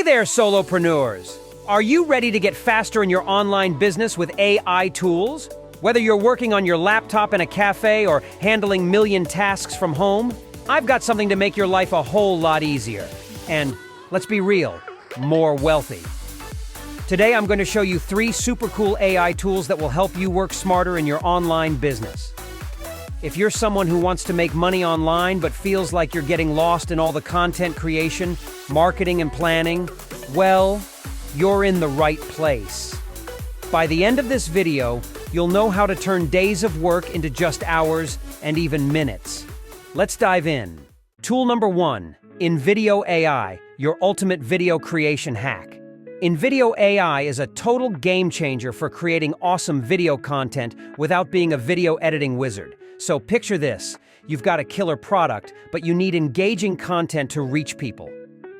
there, solopreneurs! Are you ready to get faster in your online business with AI tools? Whether you're working on your laptop in a cafe or handling million tasks from home, I've got something to make your life a whole lot easier. And, let's be real, more wealthy. Today I'm going to show you 3 super cool AI tools that will help you work smarter in your online business. If you're someone who wants to make money online but feels like you're getting lost in all the content creation, marketing, and planning, well, you're in the right place. By the end of this video, you'll know how to turn days of work into just hours and even minutes. Let's dive in. Tool number 1, InVideo AI, your ultimate video creation hack. InVideo AI is a total game changer for creating awesome video content without being a video editing wizard. So picture this, you've got a killer product, but you need engaging content to reach people.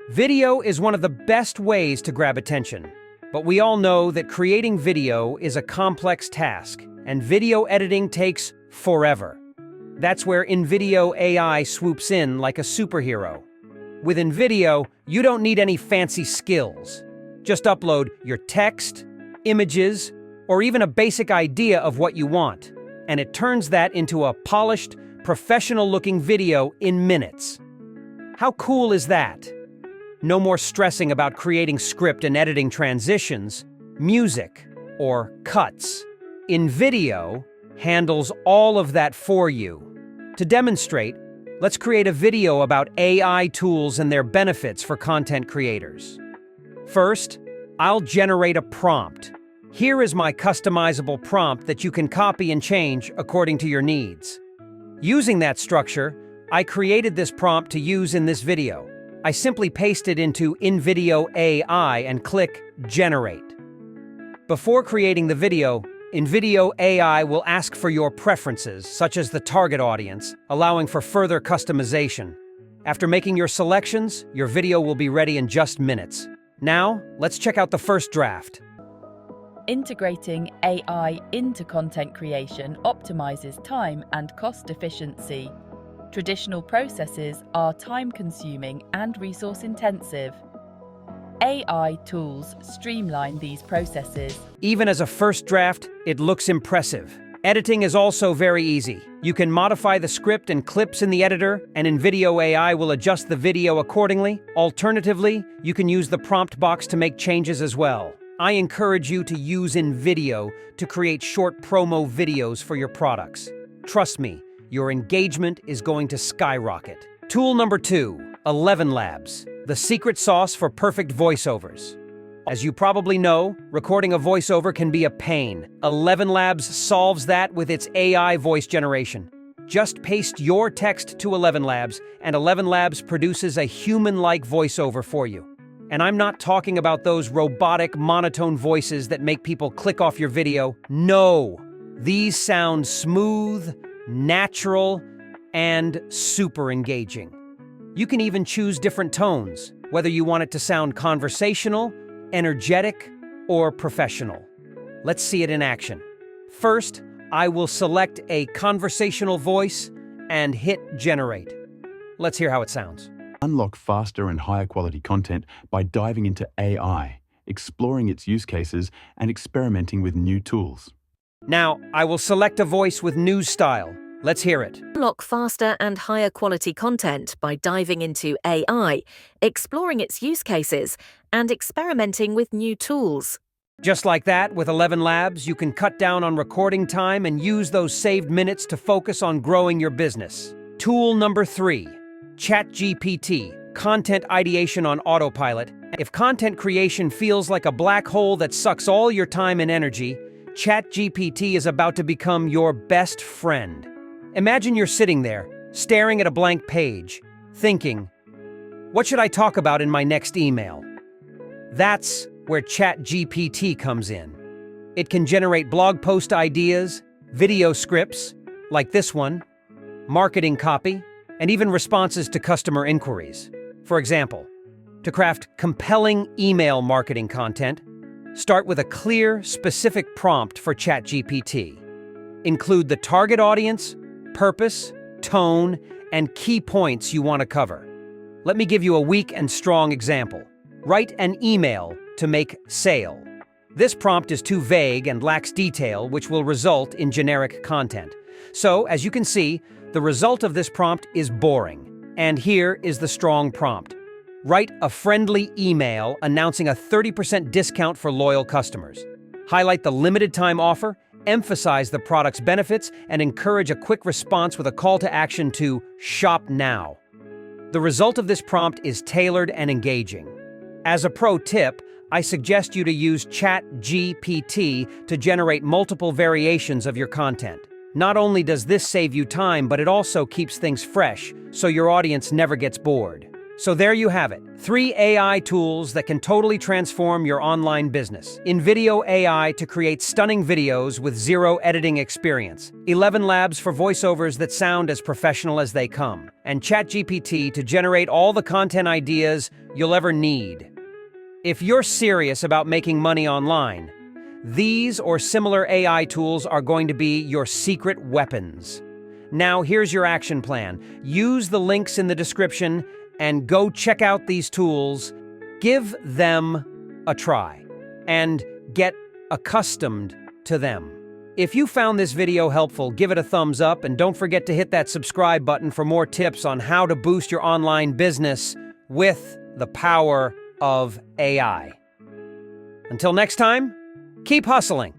Video is one of the best ways to grab attention, but we all know that creating video is a complex task, and video editing takes forever. That's where InVideo AI swoops in like a superhero. With InVideo, you don't need any fancy skills. Just upload your text, images, or even a basic idea of what you want, and it turns that into a polished, professional-looking video in minutes. How cool is that? No more stressing about creating script and editing transitions, music, or cuts. InVideo handles all of that for you. To demonstrate, let's create a video about AI tools and their benefits for content creators. First, I'll generate a prompt. Here is my customizable prompt that you can copy and change according to your needs. Using that structure, I created this prompt to use in this video. I simply paste it into InVideo AI and click Generate. Before creating the video, InVideo AI will ask for your preferences, such as the target audience, allowing for further customization. After making your selections, your video will be ready in just minutes. Now, let's check out the first draft. Integrating AI into content creation optimizes time and cost efficiency. Traditional processes are time-consuming and resource-intensive. AI tools streamline these processes. Even as a first draft, it looks impressive. Editing is also very easy. You can modify the script and clips in the editor, and InVideo AI will adjust the video accordingly. Alternatively, you can use the prompt box to make changes as well. I encourage you to use InVideo to create short promo videos for your products. Trust me, your engagement is going to skyrocket. Tool number 2, 11 Labs, the secret sauce for perfect voiceovers. As you probably know, recording a voiceover can be a pain. 11 Labs solves that with its AI voice generation. Just paste your text to 11 Labs, and 11 Labs produces a human-like voiceover for you. And I'm not talking about those robotic, monotone voices that make people click off your video. No! These sound smooth, natural, and super engaging. You can even choose different tones, whether you want it to sound conversational, energetic, or professional. Let's see it in action. First, I will select a conversational voice and hit Generate. Let's hear how it sounds. Unlock faster and higher quality content by diving into AI, exploring its use cases, and experimenting with new tools. Now, I will select a voice with news style. Let's hear it. Unlock faster and higher quality content by diving into AI, exploring its use cases, and experimenting with new tools. Just like that, with 11 Labs, you can cut down on recording time and use those saved minutes to focus on growing your business. Tool number 3, ChatGPT, content ideation on autopilot. If content creation feels like a black hole that sucks all your time and energy, ChatGPT is about to become your best friend. Imagine you're sitting there, staring at a blank page, thinking, what should I talk about in my next email? That's where ChatGPT comes in. It can generate blog post ideas, video scripts, like this one, marketing copy, and even responses to customer inquiries. For example, to craft compelling email marketing content, start with a clear, specific prompt for ChatGPT. Include the target audience, purpose, tone, and key points you want to cover. Let me give you a weak and strong example. Write an email to make sale. This prompt is too vague and lacks detail, which will result in generic content. So, as you can see, the result of this prompt is boring. And here is the strong prompt. Write a friendly email announcing a 30% discount for loyal customers. Highlight the limited time offer, emphasize the product's benefits, and encourage a quick response with a call to action to shop now. The result of this prompt is tailored and engaging. As a pro tip, I suggest you to use ChatGPT to generate multiple variations of your content. Not only does this save you time, but it also keeps things fresh, so your audience never gets bored. So there you have it, 3 AI tools that can totally transform your online business. InVideo AI to create stunning videos with zero editing experience. 11 Labs for voiceovers that sound as professional as they come. And ChatGPT to generate all the content ideas you'll ever need. If you're serious about making money online, these or similar AI tools are going to be your secret weapons. Now here's your action plan. Use the links in the description and go check out these tools. Give them a try and get accustomed to them. If you found this video helpful, give it a thumbs up and don't forget to hit that subscribe button for more tips on how to boost your online business with the power of AI. Until next time, keep hustling.